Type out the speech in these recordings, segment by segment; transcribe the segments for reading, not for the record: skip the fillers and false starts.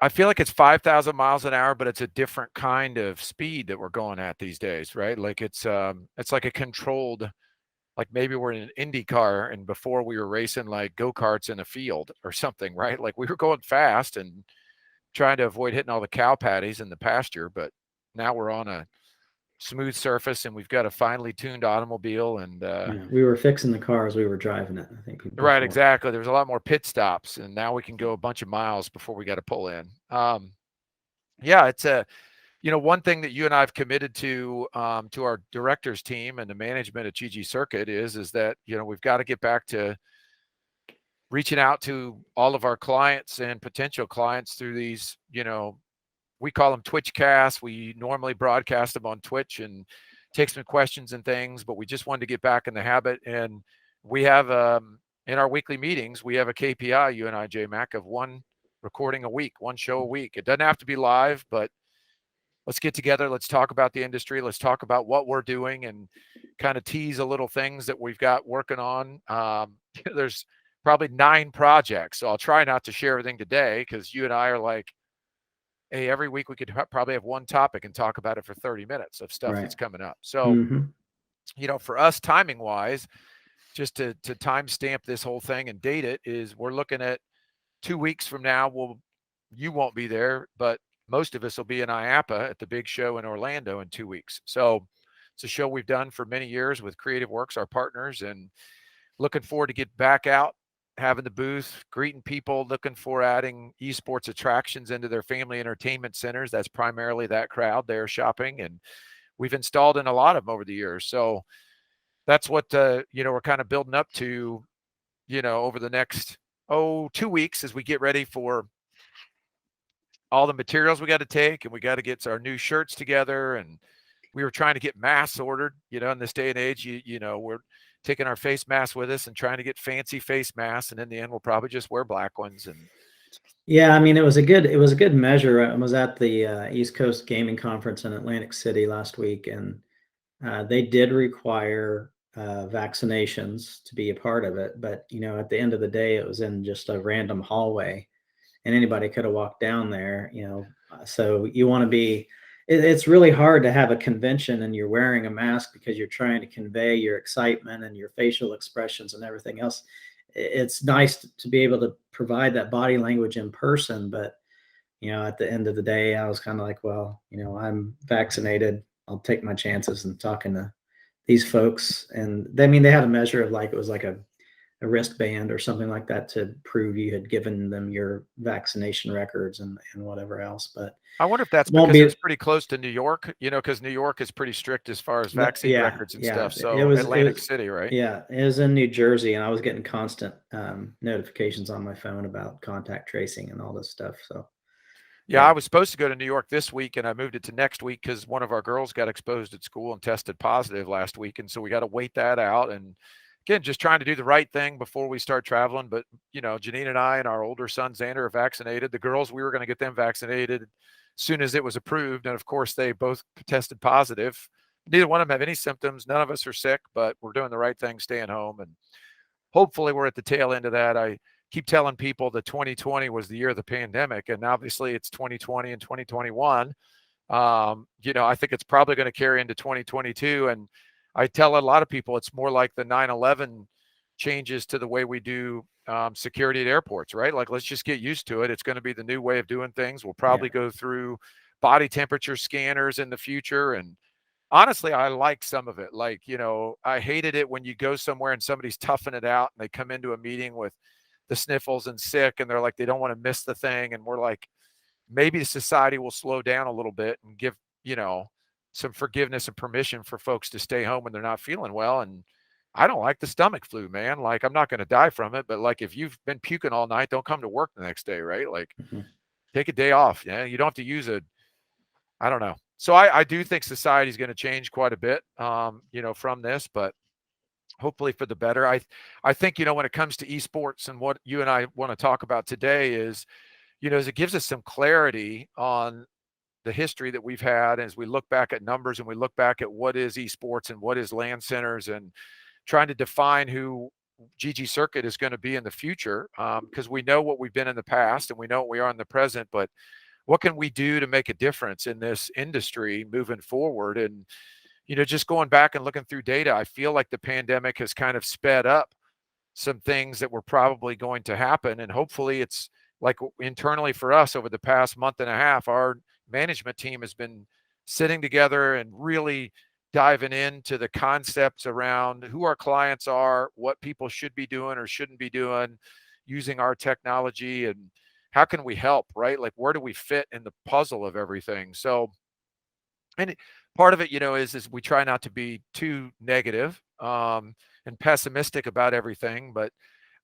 I feel like it's 5,000 miles an hour, but it's a different kind of speed that we're going at these days, right? Like it's like a controlled, like maybe we're in an Indy car and before we were racing like go-karts in a field or something, right? Like we were going fast and trying to avoid hitting all the cow patties in the pasture, but now we're on a smooth surface and we've got a finely tuned automobile and Yeah, we were fixing the car as we were driving it, I think, right, before. exactly. There was a lot more pit stops and now we can go a bunch of miles before we got to pull in. Yeah, it's a one thing that you and I have committed to our directors team and the management at ggCircuit is that, we've got to get back to reaching out to all of our clients and potential clients through these, we call them Twitch casts. We normally broadcast them on Twitch and take some questions and things, but we just wanted to get back in the habit. And we have, in our weekly meetings, we have a KPI, you and I, J-Mac, of one recording a week, one show a week. It doesn't have to be live, but let's get together. Let's talk about the industry. Let's talk about what we're doing and kind of tease a little things that we've got working on. There's probably 9 projects. So I'll try not to share everything today because you and I are like, hey, every week we could probably have one topic and talk about it for 30 minutes of stuff Right. that's coming up. So, Mm-hmm. for us, timing wise, just to timestamp this whole thing and date it, is we're looking at 2 weeks from now. You won't be there, but most of us will be in IAAPA at the big show in Orlando in 2 weeks. So it's a show we've done for many years with Creative Works, our partners, and looking forward to get back out, having the booth, greeting people, looking for adding esports attractions into their family entertainment centers. That's primarily that crowd there shopping, and we've installed in a lot of them over the years. So that's what we're kind of building up to, over the next 2 weeks as we get ready for all the materials we got to take, and we got to get our new shirts together. And we were trying to get masks ordered, in this day and age, we're taking our face masks with us and trying to get fancy face masks. And in the end, we'll probably just wear black ones. And Yeah, I mean, it was a good measure. I was at the East Coast Gaming Conference in Atlantic City last week, and they did require vaccinations to be a part of it. But at the end of the day, it was in just a random hallway, and anybody could have walked down there. So you want to be. It's really hard to have a convention and you're wearing a mask because you're trying to convey your excitement and your facial expressions and everything else. It's nice to be able to provide that body language in person, but at the end of the day, I was kind of like, well, I'm vaccinated. I'll take my chances in talking to these folks. And they had a measure of like, it was like a wristband or something like that to prove you had given them your vaccination records and whatever else. But I wonder if that's won't because it be, was pretty close to New York, because New York is pretty strict as far as vaccine yeah, records and yeah. stuff. So Atlantic City, right? Yeah, it was in New Jersey, and I was getting constant notifications on my phone about contact tracing and all this stuff. So, Yeah, I yeah. was supposed to go to New York this week, and I moved it to next week because one of our girls got exposed at school and tested positive last week, and so we got to wait that out. And again, just trying to do the right thing before we start traveling. But Janine and I and our older son Xander are vaccinated. The girls, we were going to get them vaccinated as soon as it was approved, and of course they both tested positive. Neither one of them have any symptoms. None of us are sick, but we're doing the right thing, staying home, and hopefully we're at the tail end of that. I keep telling people that 2020 was the year of the pandemic, and obviously it's 2020 and 2021. I think it's probably going to carry into 2022. And I tell a lot of people it's more like the 9/11 changes to the way we do security at airports, right? Like, let's just get used to it. It's going to be the new way of doing things. We'll probably go through body temperature scanners in the future. And honestly, I like some of it. Like, I hated it when you go somewhere and somebody's toughing it out and they come into a meeting with the sniffles and sick and they're like, they don't want to miss the thing. And we're like, maybe the society will slow down a little bit and give, some forgiveness and permission for folks to stay home when they're not feeling well. And I don't like the stomach flu, man. Like, I'm not going to die from it, but like, if you've been puking all night, don't come to work the next day, right? Like, take a day off. Yeah. You don't have to use I don't know. So I do think society is going to change quite a bit, from this, but hopefully for the better. I think, when it comes to esports and what you and I want to talk about today is, as it gives us some clarity on the history that we've had as we look back at numbers and we look back at what is esports and what is LAN centers and trying to define who ggCircuit is going to be in the future, because we know what we've been in the past and we know what we are in the present, but what can we do to make a difference in this industry moving forward? And, just going back and looking through data, I feel like the pandemic has kind of sped up some things that were probably going to happen. And hopefully it's like internally for us over the past month and a half, our management team has been sitting together and really diving into the concepts around who our clients are, what people should be doing or shouldn't be doing using our technology, and how can we help, right? Like, where do we fit in the puzzle of everything? So, and part of it, is we try not to be too negative, and pessimistic about everything, but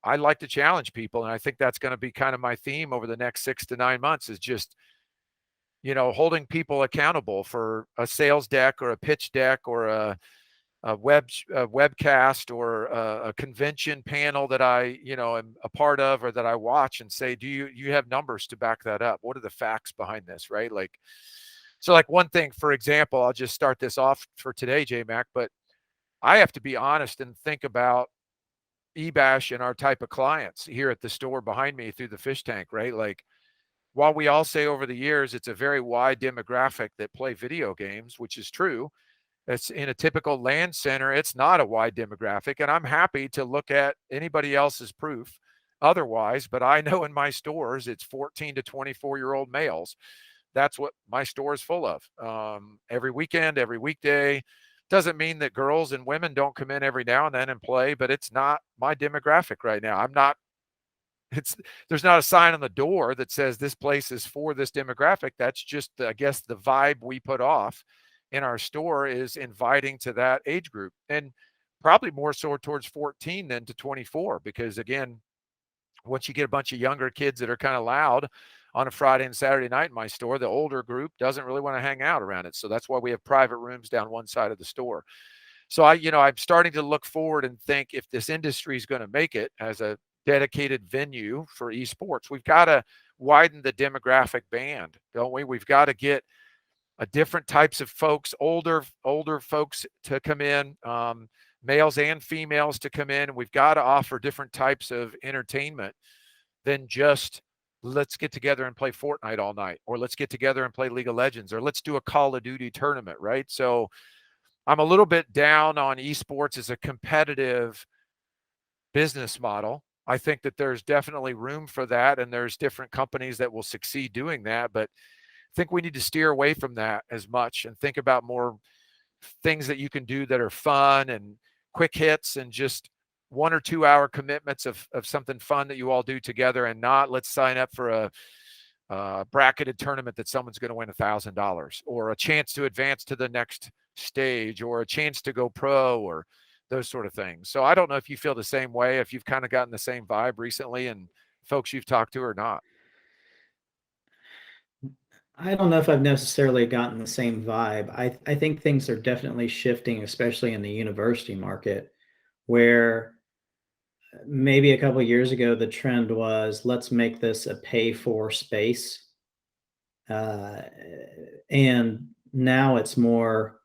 I like to challenge people. And I think that's going to be kind of my theme over the next 6 to 9 months, is just, holding people accountable for a sales deck or a pitch deck or a webcast or a convention panel that I, am a part of or that I watch, and say, do you have numbers to back that up? What are the facts behind this, right? Like, so like one thing, for example, I'll just start this off for today, JMac, but I have to be honest and think about eBash and our type of clients here at the store behind me through the fish tank, right? Like, while we all say over the years it's a very wide demographic that play video games, which is true, it's in a typical LAN center, it's not a wide demographic. And I'm happy to look at anybody else's proof otherwise, but I know in my stores it's 14 to 24-year-old males. That's what my store is full of. Every weekend, every weekday. Doesn't mean that girls and women don't come in every now and then and play, but it's not my demographic right now. There's not a sign on the door that says this place is for this demographic. That's just, I guess, the vibe we put off in our store is inviting to that age group, and probably more so towards 14 than to 24, because again, once you get a bunch of younger kids that are kind of loud on a Friday and Saturday night in my store, the older group doesn't really want to hang out around it. So that's why we have private rooms down one side of the store. So I'm starting to look forward and think, if this industry is going to make it as a dedicated venue for esports, we've got to widen the demographic band, don't we? We've got to get a different types of folks, older folks to come in, males and females to come in. And we've got to offer different types of entertainment than just, let's get together and play Fortnite all night, or let's get together and play League of Legends, or let's do a Call of Duty tournament, right? So I'm a little bit down on esports as a competitive business model. I think that there's definitely room for that, and there's different companies that will succeed doing that, but I think we need to steer away from that as much and think about more things that you can do that are fun and quick hits, and just 1 or 2 hour commitments of something fun that you all do together, and not let's sign up for a bracketed tournament that someone's going to win $1,000 or a chance to advance to the next stage or a chance to go pro or those sort of things. So I don't know if you feel the same way, if you've kind of gotten the same vibe recently and folks you've talked to or not. I don't know if I've necessarily gotten the same vibe. I think things are definitely shifting, especially in the university market, where maybe a couple of years ago the trend was, let's make this a pay for space, and now it's more,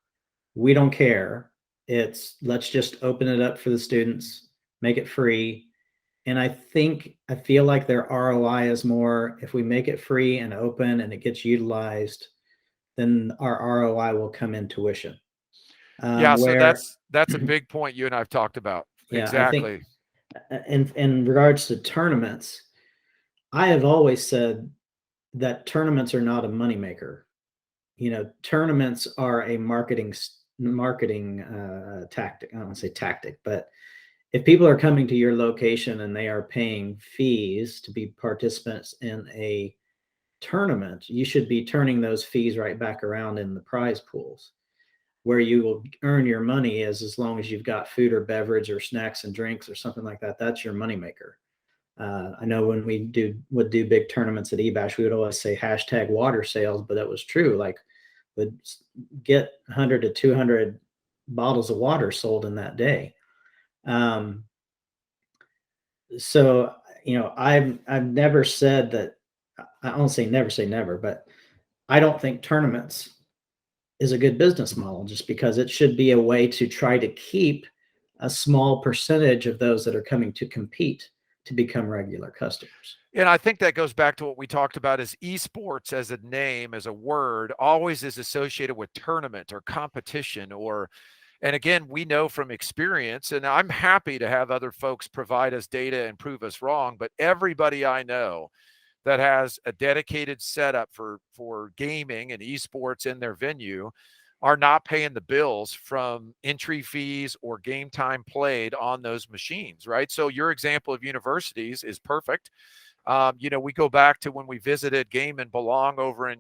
we don't care. It's, let's just open it up for the students, make it free. And I feel like their ROI is more, if we make it free and open and it gets utilized, then our ROI will come in tuition. Yeah, so Where, that's a big point you and I've talked about. yeah, I think Exactly. in regards to tournaments, I have always said that tournaments are not a moneymaker. Tournaments are a marketing tactic. I don't want to say tactic, but if people are coming to your location and they are paying fees to be participants in a tournament, you should be turning those fees right back around in the prize pools. Where you will earn your money is as long as you've got food or beverage or snacks and drinks or something like that. That's your moneymaker. I know when we would do big tournaments at eBash, we would always say hashtag water sales, but that was true. Like, would get 100 to 200 bottles of water sold in that day. So, I've never said that. I don't say never, but I don't think tournaments is a good business model, just because it should be a way to try to keep a small percentage of those that are coming to compete to become regular customers. And I think that goes back to what we talked about is esports as a name, as a word, always is associated with tournament or competition and again, we know from experience, and I'm happy to have other folks provide us data and prove us wrong, but everybody I know that has a dedicated setup for gaming and esports in their venue are not paying the bills from entry fees or game time played on those machines, right? So your example of universities is perfect. We go back to when we visited Game and Belong over in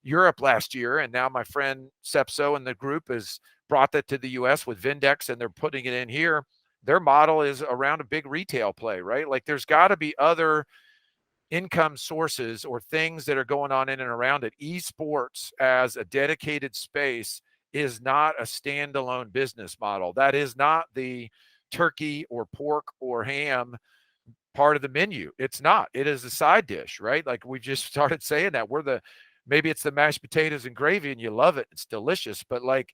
Europe last year, and now my friend Sepso and the group has brought that to the US with Vindex, and they're putting it in here. Their model is around a big retail play, right? Like there's got to be other income sources or things that are going on in and around it. Esports as a dedicated space is not a standalone business model. That is not the turkey or pork or ham part of the menu. It's not. It is a side dish, right? Like we just started saying that maybe it's the mashed potatoes and gravy and you love it. It's delicious, but like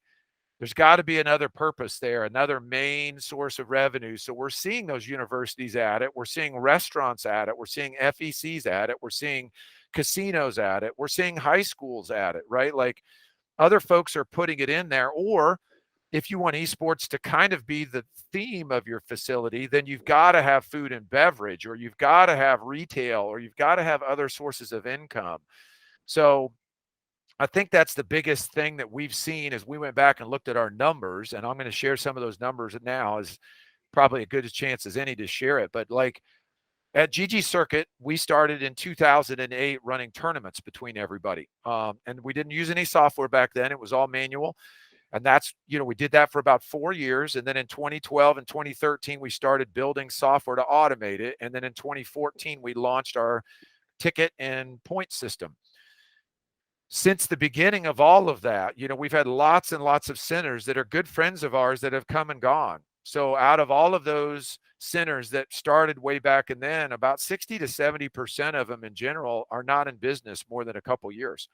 there's got to be another purpose there, another main source of revenue. So we're seeing those universities at it. We're seeing restaurants at it. We're seeing FECs at it. We're seeing casinos at it. We're seeing high schools at it, right? Like other folks are putting it in there. Or if you want esports to kind of be the theme of your facility, then you've got to have food and beverage, or you've got to have retail, or you've got to have other sources of income. So I think that's the biggest thing that we've seen as we went back and looked at our numbers, and I'm going to share some of those numbers now is probably a good a chance as any to share it. But like at ggCircuit, we started in 2008 running tournaments between everybody. And we didn't use any software back then. It was all manual. And that's, we did that for about 4 years. And then in 2012 and 2013, we started building software to automate it. And then in 2014, we launched our ticket and point system. Since the beginning of all of that, we've had lots and lots of centers that are good friends of ours that have come and gone. So out of all of those centers that started way back and then, about 60 to 70% of them in general are not in business more than a couple years.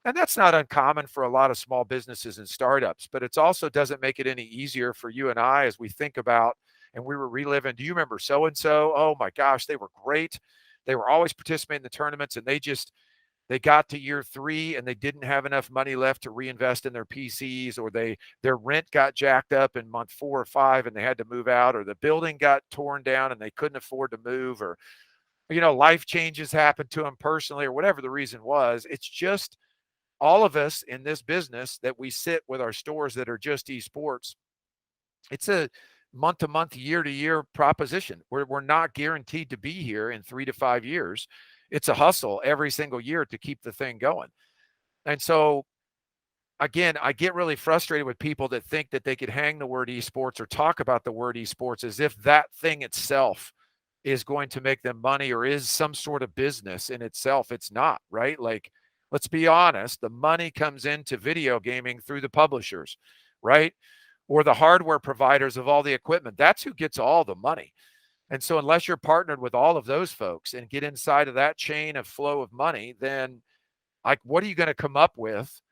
And that's not uncommon for a lot of small businesses and startups, but it also doesn't make it any easier for you and I as we think about, and we were reliving, do you remember so-and-so? Oh my gosh, they were great. They were always participating in the tournaments, and they got to year 3 and they didn't have enough money left to reinvest in their PCs, or their rent got jacked up in month 4 or 5 and they had to move out, or the building got torn down and they couldn't afford to move, or, life changes happened to them personally, or whatever the reason was. It's just all of us in this business that we sit with our stores that are just esports. It's a month to month, year to year proposition. We're not guaranteed to be here in 3 to 5 years. It's a hustle every single year to keep the thing going. And so, again, I get really frustrated with people that think that they could hang the word esports or talk about the word esports as if that thing itself is going to make them money or is some sort of business in itself. It's not, right? Like, let's be honest, the money comes into video gaming through the publishers, right? Or the hardware providers of all the equipment. That's who gets all the money. And so unless you're partnered with all of those folks and get inside of that chain of flow of money, then like, what are you going to come up with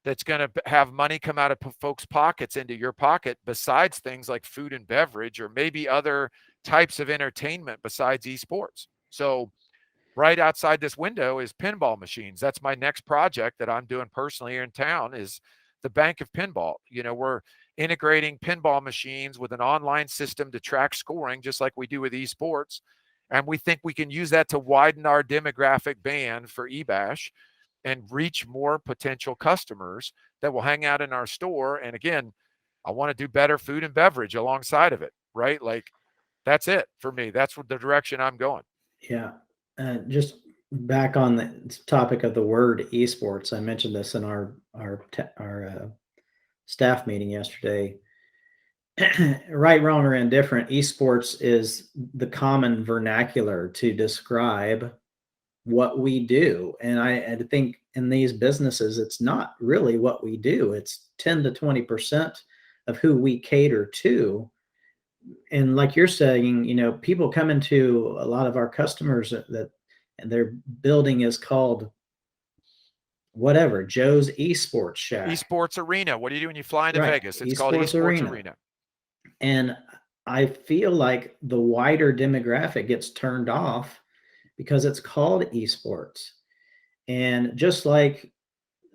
that's going to have money come out of folks' pockets into your pocket besides things like food and beverage, or maybe other types of entertainment besides esports? So right outside this window is pinball machines. That's my next project that I'm doing personally here in town, is the Bank of Pinball. We're integrating pinball machines with an online system to track scoring, just like we do with esports. And we think we can use that to widen our demographic band for eBash and reach more potential customers that will hang out in our store. And again, I want to do better food and beverage alongside of it, right? Like, that's it for me. That's what the direction I'm going. Yeah. Just back on the topic of the word esports, I mentioned this in our staff meeting yesterday. Right, wrong, or indifferent, esports is the common vernacular to describe what we do. And I think in these businesses, it's not really what we do. It's 10 to 20% of who we cater to. And like you're saying, people come into a lot of our customers that their building is called whatever, Joe's Esports Shack. Esports Arena. What do you do when you fly into Right. Vegas? It's called Esports Arena. And I feel like the wider demographic gets turned off because it's called esports. And just like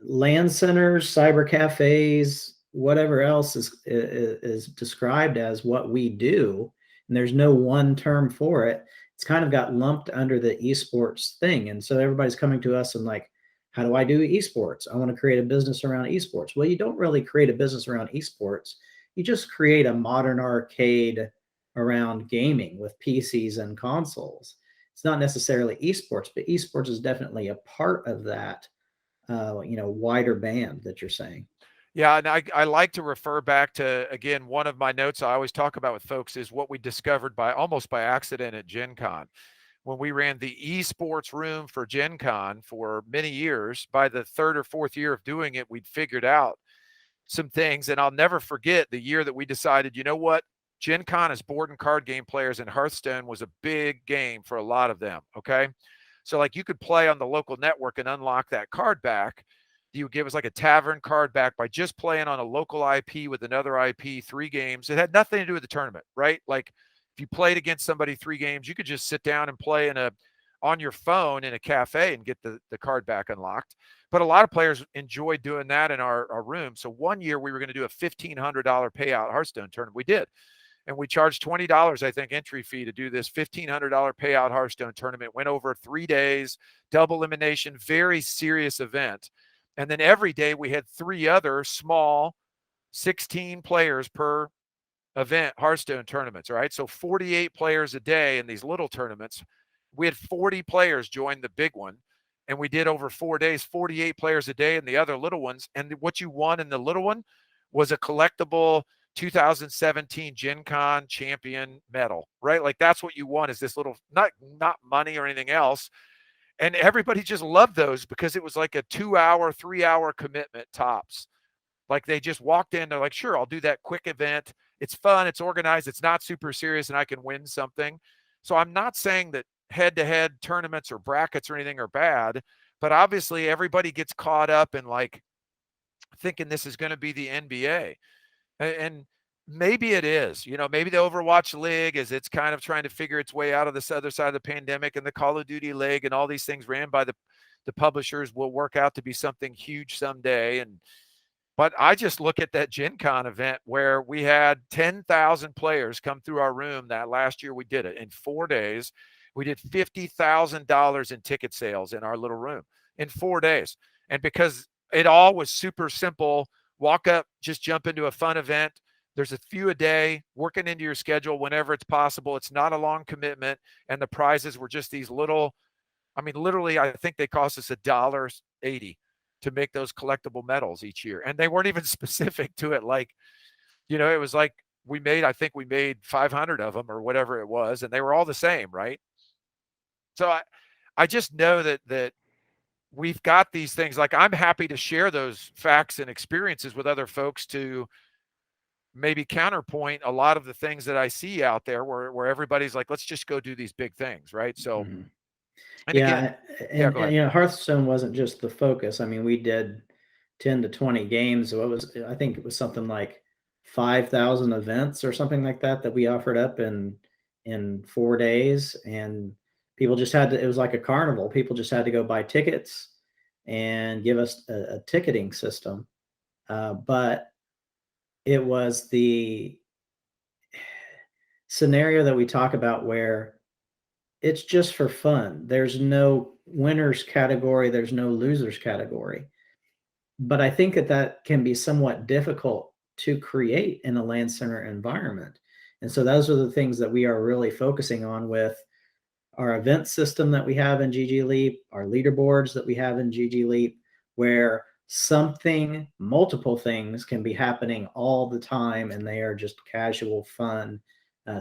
LAN centers, cyber cafes, whatever else is described as what we do, and there's no one term for it. It's kind of got lumped under the esports thing, and so everybody's coming to us and like, how do I do esports? I want to create a business around esports. Well, you don't really create a business around esports. You just create a modern arcade around gaming with PCs and consoles. It's not necessarily esports, but esports is definitely a part of that wider band that you're saying. Yeah, and I like to refer back to, again, one of my notes I always talk about with folks is what we discovered by almost by accident at Gen Con. When we ran the esports room for Gen Con for many years, by the third or fourth year of doing it, we'd figured out some things. And I'll never forget the year that we decided, you know what? Gen Con is board and card game players, and Hearthstone was a big game for a lot of them. Okay. So, like, you could play on the local network and unlock that card back. You would give us like a tavern card back by just playing on a local IP with another IP 3 games. It had nothing to do with the tournament, right? Like, if you played against somebody 3 games, you could just sit down and play on your phone in a cafe and get the card back unlocked. But a lot of players enjoy doing that in our room. So one year we were going to do a $1,500 payout Hearthstone tournament. We did. And we charged $20, I think, entry fee to do this $1,500 payout Hearthstone tournament. Went over 3 days, double elimination, very serious event. And then every day we had 3 other small 16 players per event Hearthstone tournaments, right? So 48 players a day in these little tournaments. We had 40 players join the big one, and we did over 4 days, 48 players a day in the other little ones. And what you won in the little one was a collectible 2017 Gen Con champion medal, right? Like, that's what you want, is this little, not money or anything else. And everybody just loved those because it was like a 2 hour, 3 hour commitment tops. Like, they just walked in, they're like, sure, I'll do that quick event. It's fun, it's organized, it's not super serious, and I can win something. So I'm not saying that head-to-head tournaments or brackets or anything are bad, but obviously everybody gets caught up in like thinking this is going to be the NBA. And maybe it is. Maybe the Overwatch League is, it's kind of trying to figure its way out of this other side of the pandemic, and the Call of Duty League and all these things ran by the publishers will work out to be something huge someday. But I just look at that Gen Con event where we had 10,000 players come through our room that last year we did it in 4 days. We did $50,000 in ticket sales in our little room in 4 days. And because it all was super simple, walk up, just jump into a fun event. There's a few a day, working into your schedule whenever it's possible. It's not a long commitment. And the prizes were just these little, I mean, literally, I think they cost us $1.80 to make those collectible medals each year. And they weren't even specific to it. Like, it was like I think we made 500 of them or whatever it was, and they were all the same, right? So I just know that we've got these things. Like, I'm happy to share those facts and experiences with other folks to maybe counterpoint a lot of the things that I see out there where everybody's like, let's just go do these big things, right? So, Mhm. and again, Yeah, yeah, and, go and ahead. Hearthstone wasn't just the focus. I mean, we did 10 to 20 games. I think it was something like 5,000 events or something like that that we offered up in 4 days, and people just had to. It was like a carnival. People just had to go buy tickets and give us a ticketing system. But it was the scenario that we talk about where it's just for fun. There's no winners category, there's no losers category. But I think that can be somewhat difficult to create in a LAN center environment. And so those are the things that we are really focusing on with our event system that we have in ggLeap, our leaderboards that we have in ggLeap, where multiple things can be happening all the time, and they are just casual, fun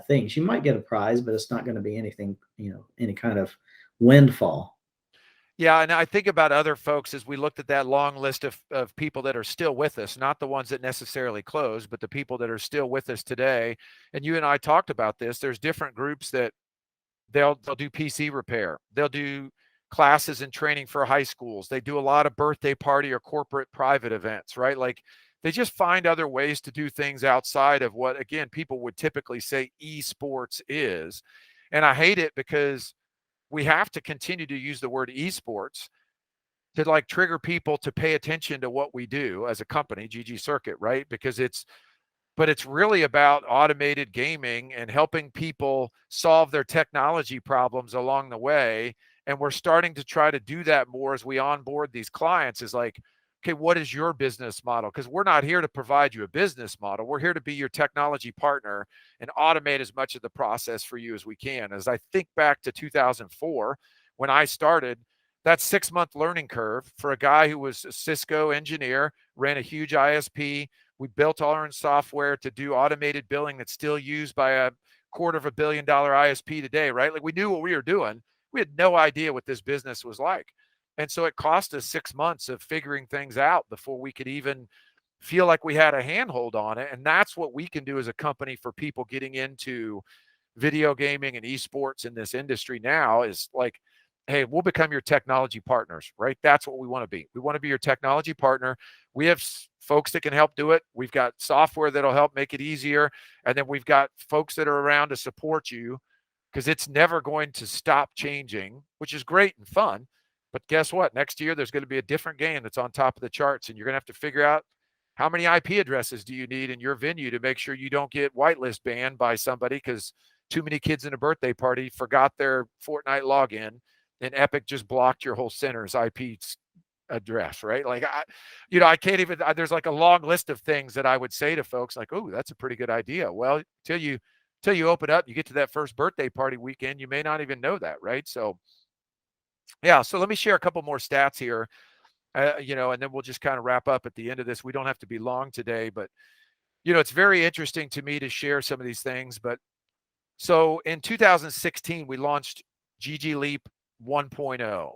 things. You might get a prize, but it's not going to be anything, any kind of windfall. Yeah, and I think about other folks as we looked at that long list of people that are still with us, not the ones that necessarily closed, but the people that are still with us today. And you and I talked about this. There's different groups that they'll do PC repair. They'll do classes and training for high schools. They do a lot of birthday party or corporate private events, right? Like, they just find other ways to do things outside of what, again, people would typically say esports is. And I hate it because we have to continue to use the word esports to like trigger people to pay attention to what we do as a company, ggCircuit, right? Because it's really about automated gaming and helping people solve their technology problems along the way. And we're starting to try to do that more as we onboard these clients, is like, okay, what is your business model? Because we're not here to provide you a business model. We're here to be your technology partner and automate as much of the process for you as we can. As I think back to 2004, when I started, that 6-month learning curve for a guy who was a Cisco engineer, ran a huge ISP. We built our own software to do automated billing that's still used by a $250 million ISP today, right? Like, we knew what we were doing. We had no idea what this business was like. And so it cost us 6 months of figuring things out before we could even feel like we had a handhold on it. And that's what we can do as a company for people getting into video gaming and esports in this industry now, is like, hey, we'll become your technology partners, right? That's what we want to be. We want to be your technology partner. We have folks that can help do it. We've got software that'll help make it easier. And then we've got folks that are around to support you, because it's never going to stop changing, which is great and fun. But guess what? Next year, there's going to be a different game that's on top of the charts, and you're going to have to figure out how many IP addresses do you need in your venue to make sure you don't get whitelist banned by somebody because too many kids in a birthday party forgot their Fortnite login, and Epic just blocked your whole center's IP address, right? Like, I can't even, there's like a long list of things that I would say to folks like, oh, that's a pretty good idea. Well, till you open up, you get to that first birthday party weekend, you may not even know that, right? So yeah, so let me share a couple more stats here, and then we'll just kind of wrap up at the end of this. We don't have to be long today, but it's very interesting to me to share some of these things. But so in 2016, we launched GG Leap 1.0,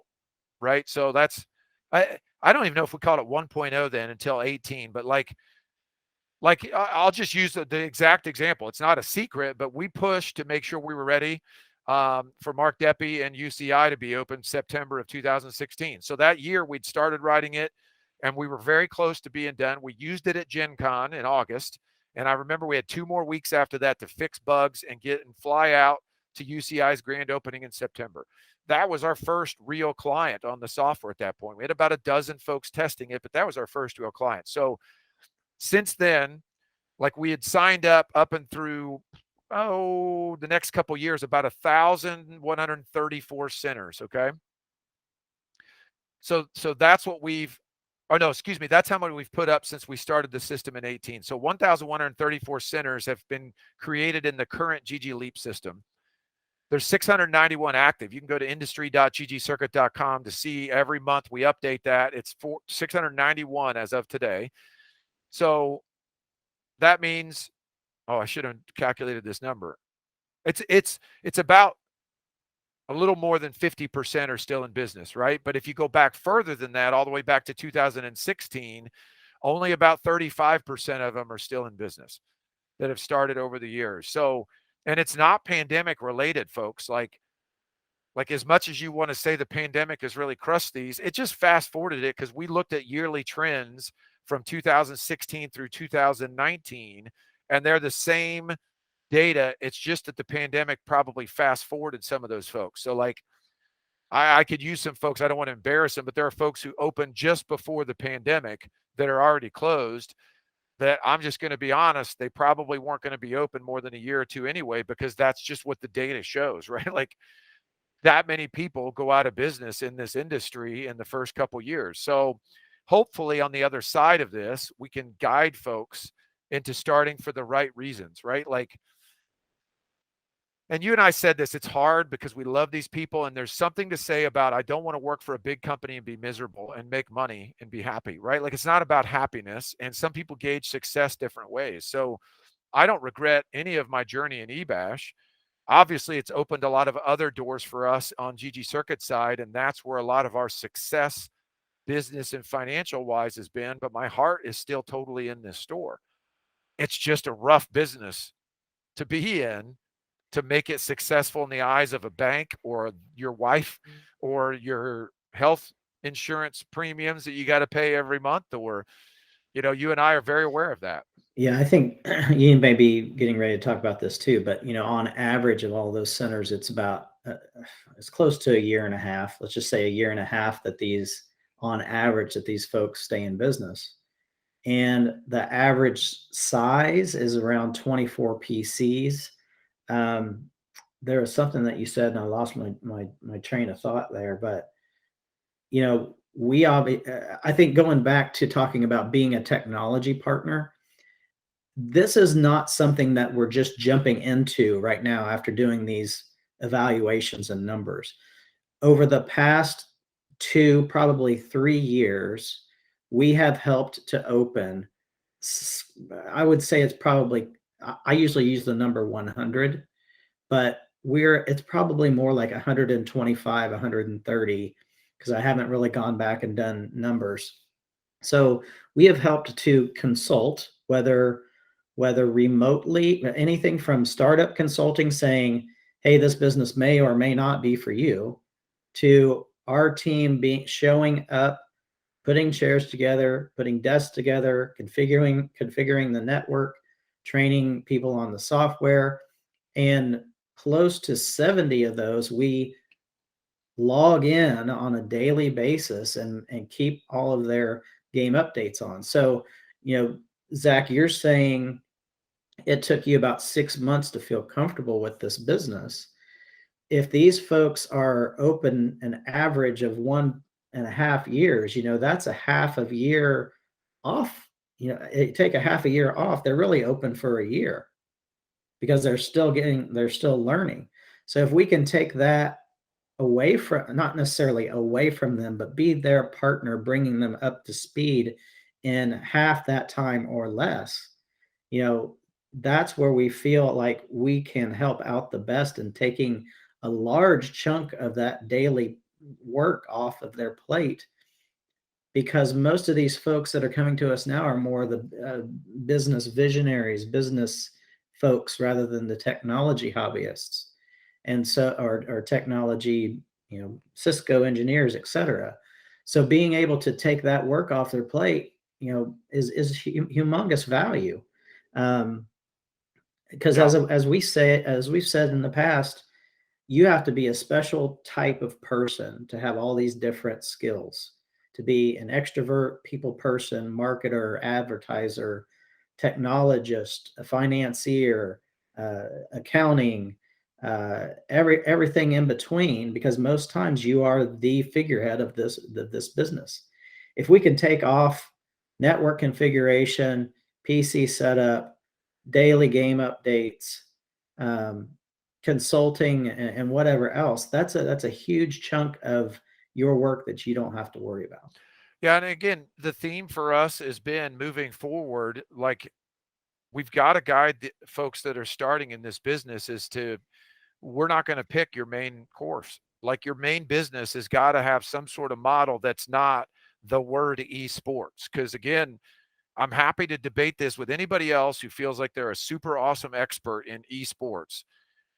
right? So that's, I don't even know if we called it 1.0 then until 18, but like I'll just use the exact example. It's not a secret, but we pushed to make sure we were ready for Mark Deppy and UCI to be open September of 2016. So that year we'd started writing it, and we were very close to being done. We used it at Gen Con in August. And I remember we had 2 more weeks after that to fix bugs and fly out to UCI's grand opening in September. That was our first real client on the software at that point. We had about a dozen folks testing it, but that was our first real client. So since then, like, we had signed up and through, the next couple years, about 1,134 centers. Okay. So that's what that's how much we've put up since we started the system in 18. So 1,134 centers have been created in the current GG Leap system. There's 691 active. You can go to industry.ggcircuit.com to see every month we update that. It's 691 as of today. So that means, I should have calculated this number. It's about a little more than 50% are still in business, right? But if you go back further than that, all the way back to 2016, only about 35% of them are still in business that have started over the years. So, and it's not pandemic related, folks. Like as much as you want to say the pandemic has really crushed these, it just fast forwarded it, because we looked at yearly trends from 2016 through 2019, and they're the same data. It's just that the pandemic probably fast forwarded some of those folks. So like, I could use some folks, I don't want to embarrass them, but there are folks who opened just before the pandemic that are already closed, that I'm just going to be honest, they probably weren't going to be open more than a year or two anyway, because that's just what the data shows, right? Like, that many people go out of business in this industry in the first couple years. So hopefully on the other side of this, we can guide folks into starting for the right reasons, right? Like, and you and I said this, it's hard because we love these people, and there's something to say about, I don't want to work for a big company and be miserable and make money and be happy, right? Like, it's not about happiness, and some people gauge success different ways. So I don't regret any of my journey in eBash. Obviously, it's opened a lot of other doors for us on ggCircuit side, and that's where a lot of our success, business and financial wise, has been. But my heart is still totally in this store. It's just a rough business to be in, to make it successful in the eyes of a bank or your wife, or your health insurance premiums that you got to pay every month, or You know, you and I are very aware of that. Yeah, I think you may be getting ready to talk about this too, but on average of all those centers, it's about it's close to a year and a half. Let's just say a year and a half that on average, that these folks stay in business. And the average size is around 24 PCs. Um, there was something that you said, and I lost my train of thought there, but I think going back to talking about being a technology partner, this is not something that we're just jumping into right now after doing these evaluations and numbers. Over the past 2, probably 3 years, we have helped to open, I would say it's probably, I usually use the number 100, but it's probably more like 125, 130, because I haven't really gone back and done numbers. So we have helped to consult, whether remotely, anything from startup consulting saying, hey, this business may or may not be for you, to our team showing up, putting chairs together, putting desks together, configuring the network, training people on the software. And close to 70 of those we log in on a daily basis and keep all of their game updates on. So, Zach, you're saying it took you about 6 months to feel comfortable with this business. If these folks are open an average of 1.5 years, that's a half of year off. Take a half a year off, they're really open for a year because they're still learning. So if we can take that away from, not necessarily away from them, but be their partner, bringing them up to speed in half that time or less, that's where we feel like we can help out the best in taking a large chunk of that daily work off of their plate. Because most of these folks that are coming to us now are more the business visionaries, business folks, rather than the technology hobbyists, and so or technology, Cisco engineers, etc. So being able to take that work off their plate, is humongous value. Because as we've said in the past, you have to be a special type of person to have all these different skills, to be an extrovert, people person, marketer, advertiser, technologist, a financier, accounting, everything in between, because most times you are the figurehead of this business. If we can take off network configuration, PC setup, daily game updates, consulting, and whatever else, that's a huge chunk of your work that you don't have to worry about. Yeah, and again, the theme for us has been moving forward, like we've got to guide the folks that are starting in this business is to, we're not going to pick your main course. Like your main business has got to have some sort of model that's not the word esports. Because again, I'm happy to debate this with anybody else who feels like they're a super awesome expert in esports,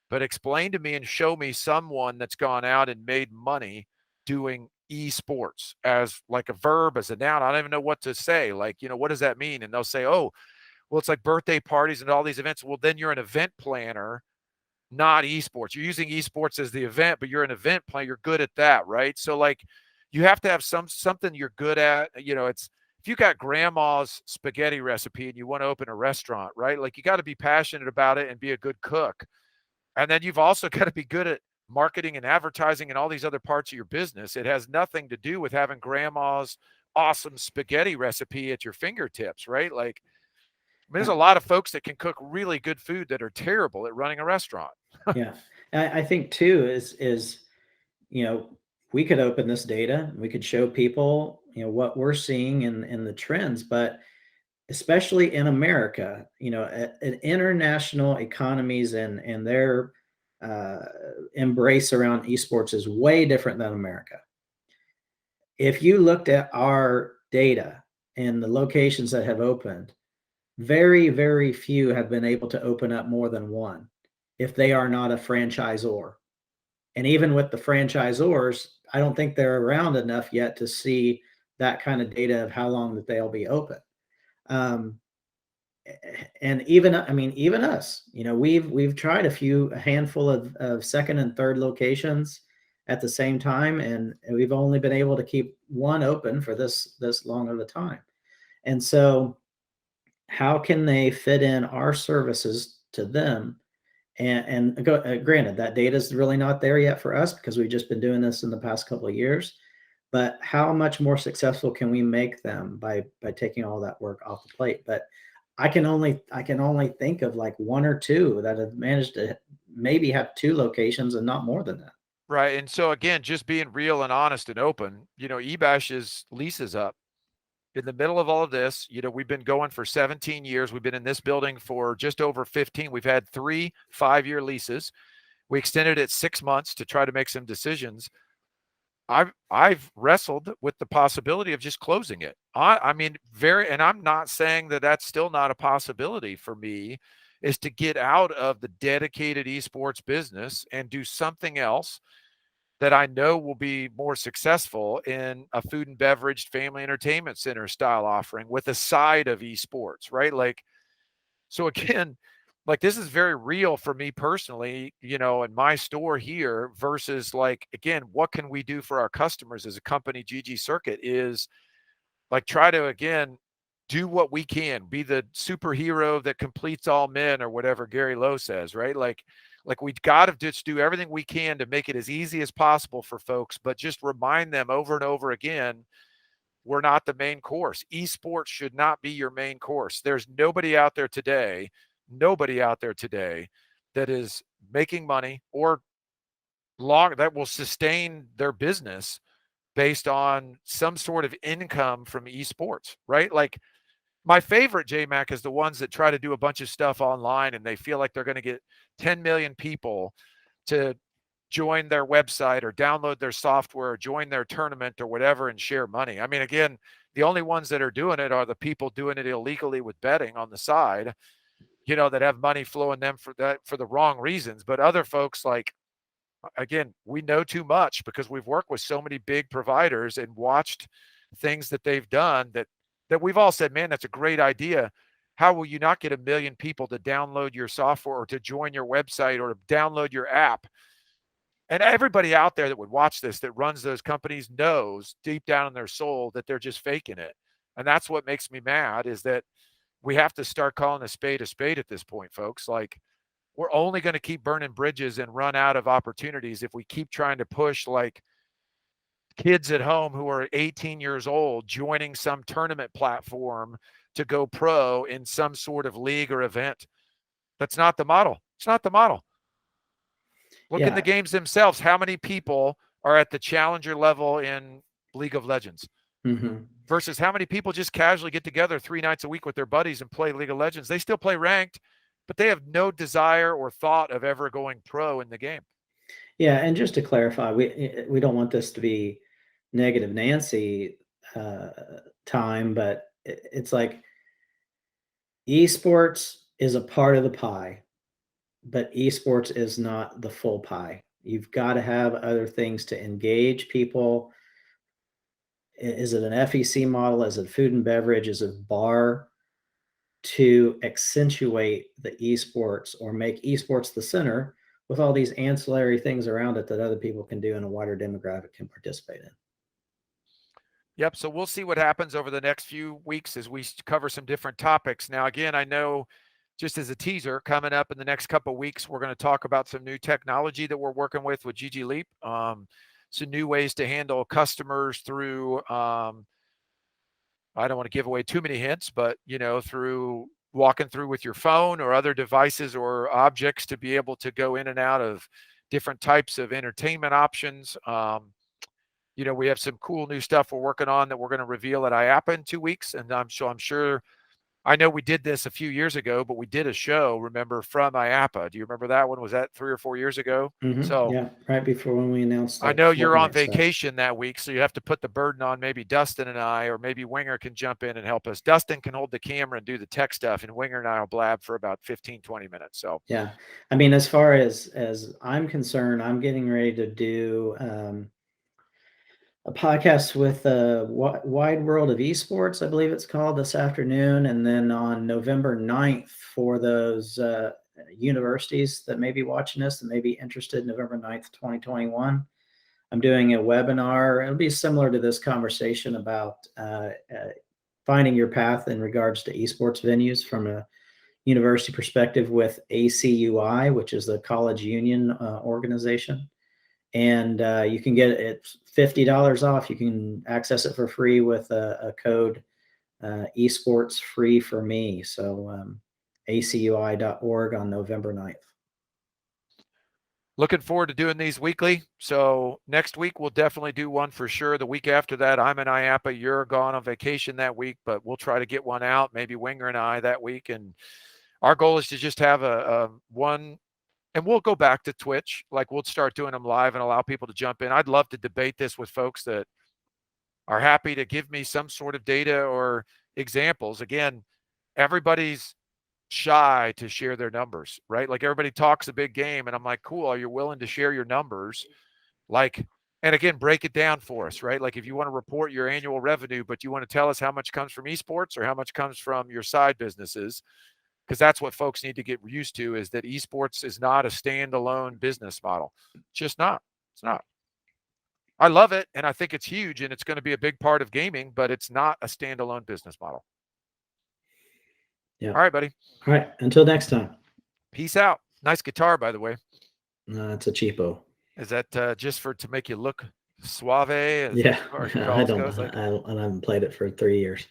but explain to me and show me someone that's gone out and made money doing esports as like a verb, as a noun. I don't even know what to say. Like, what does that mean? And they'll say, oh, well, it's like birthday parties and all these events. Well, then you're an event planner, not esports. You're using esports as the event, but you're an event planner. You're good at that, right? So like you have to have something you're good at. It's, if you got grandma's spaghetti recipe and you want to open a restaurant, right? Like you got to be passionate about it and be a good cook. And then you've also got to be good at marketing and advertising and all these other parts of your business. It has nothing to do with having grandma's awesome spaghetti recipe at your fingertips, right? Like, I mean, there's a lot of folks that can cook really good food that are terrible at running a restaurant. Yeah. I think too is, we could open this data, we could show people, what we're seeing in the trends, but especially in America, international economies and their embrace around esports is way different than America. If you looked at our data and the locations that have opened, very, very few have been able to open up more than one if they are not a franchisor. And even with the franchisors, I don't think they're around enough yet to see that kind of data of how long that they'll be open. Um, and even, I mean, even us, you know, we've tried a handful of second and third locations at the same time, and we've only been able to keep one open for this long of a time. And so, how can they fit in our services to them? Granted, that data is really not there yet for us because we've just been doing this in the past couple of years. But how much more successful can we make them by taking all that work off the plate? But I can only think of like one or two that have managed to maybe have two locations and not more than that. Right. And so again, just being real and honest and open, eBash's lease is up in the middle of all of this. We've been going for 17 years. We've been in this building for just over 15. We've had 3 5-year leases. We extended it 6 months to try to make some decisions. I've wrestled with the possibility of just closing it. I mean, and I'm not saying that that's still not a possibility for me, is to get out of the dedicated esports business and do something else that I know will be more successful in a food and beverage family entertainment center style offering with a side of esports, right? Like, so again, like this is very real for me personally, in my store here versus like, again, what can we do for our customers as a company? ggCircuit is like, try to, again, do what we can, be the superhero that completes all men or whatever Gary Lowe says, right? Like we got to just do everything we can to make it as easy as possible for folks, but just remind them over and over again, we're not the main course. Esports should not be your main course. There's nobody out there today that is making money or that will sustain their business based on some sort of income from esports, right? Like my favorite, JMac, is the ones that try to do a bunch of stuff online and they feel like they're going to get 10 million people to join their website or download their software or join their tournament or whatever and share money. I mean, again, the only ones that are doing it are the people doing it illegally with betting on the side, that have money flowing them for the wrong reasons. But other folks, like, again, we know too much because we've worked with so many big providers and watched things that they've done that we've all said, man, that's a great idea. How will you not get 1 million people to download your software or to join your website or to download your app? And everybody out there that would watch this, that runs those companies, knows deep down in their soul that they're just faking it. And that's what makes me mad, is that we have to start calling a spade at this point, folks. Like, we're only going to keep burning bridges and run out of opportunities if we keep trying to push like kids at home who are 18 years old joining some tournament platform to go pro in some sort of league or event. That's not the model. It's not the model. Look in the Yeah. games themselves. How many people are at the challenger level in League of Legends Hmm. versus how many people just casually get together 3 nights a week with their buddies and play League of Legends? They still play ranked, but they have no desire or thought of ever going pro in the game. Yeah, and just to clarify, we don't want this to be negative Nancy uh, time, but it's like esports is a part of the pie, but esports is not the full pie. You've got to have other things to engage people. Is it an FEC model? Is it food and beverage? Is it bar, to accentuate the esports or make esports the center with all these ancillary things around it that other people can do and a wider demographic can participate in? Yep. So we'll see what happens over the next few weeks as we cover some different topics. Now, again, I know, just as a teaser, coming up in the next couple of weeks, we're going to talk about some new technology that we're working with GG Leap. Some new ways to handle customers through, I don't want to give away too many hints, but, through walking through with your phone or other devices or objects to be able to go in and out of different types of entertainment options. We have some cool new stuff we're working on that we're going to reveal at IAAPA in 2 weeks. And I'm sure, I know we did this a few years ago, but we did a show, remember, from IAAPA. Do you remember that one? Was that 3 or 4 years ago? So Yeah, right before when we announced I like know you're on Fortnite stuff. vacation that week, so you have to put the burden on maybe Dustin and I, or maybe Winger can jump in and help us. Dustin can hold the camera and do the tech stuff, and Winger and I will blab for about 15, 20 minutes. So Yeah, I mean, as far as I'm concerned, I'm getting ready to do a podcast with Wide World of Esports, I believe it's called, this afternoon. And then on November 9th, for those universities that may be watching this and may be interested, November 9th, 2021, I'm doing a webinar. It'll be similar to this conversation about finding your path in regards to esports venues from a university perspective with ACUI, which is the college union organization. And you can get it $50 off. You can access it for free with a code esports free for me. So acui.org on November 9th. Looking forward to doing these weekly. So next week, we'll definitely do one for sure. The week after that, I'm in IAAPA. You're gone on vacation that week, but we'll try to get one out, maybe Winger and I that week. And our goal is to just have a one, and we'll go back to Twitch. Like, we'll start doing them live and allow people to jump in. I'd love to debate this with folks that are happy to give me some sort of data or examples. Again, everybody's shy to share their numbers, right? Like, everybody talks a big game, and I'm like, cool, are you willing to share your numbers? Like, and again, break it down for us, right? Like, if you want to report your annual revenue, but you want to tell us how much comes from esports or how much comes from your side businesses, because that's what folks need to get used to, is that esports is not a standalone business model. It's just not. It's not. I love it, and I think it's huge, and it's going to be a big part of gaming, but it's not a standalone business model. Yeah. All right, buddy. All right. Until next time. Peace out. Nice guitar, by the way. It's a cheapo. Is that just to make you look suave? Yeah, I don't. Like? I haven't played it for 3 years.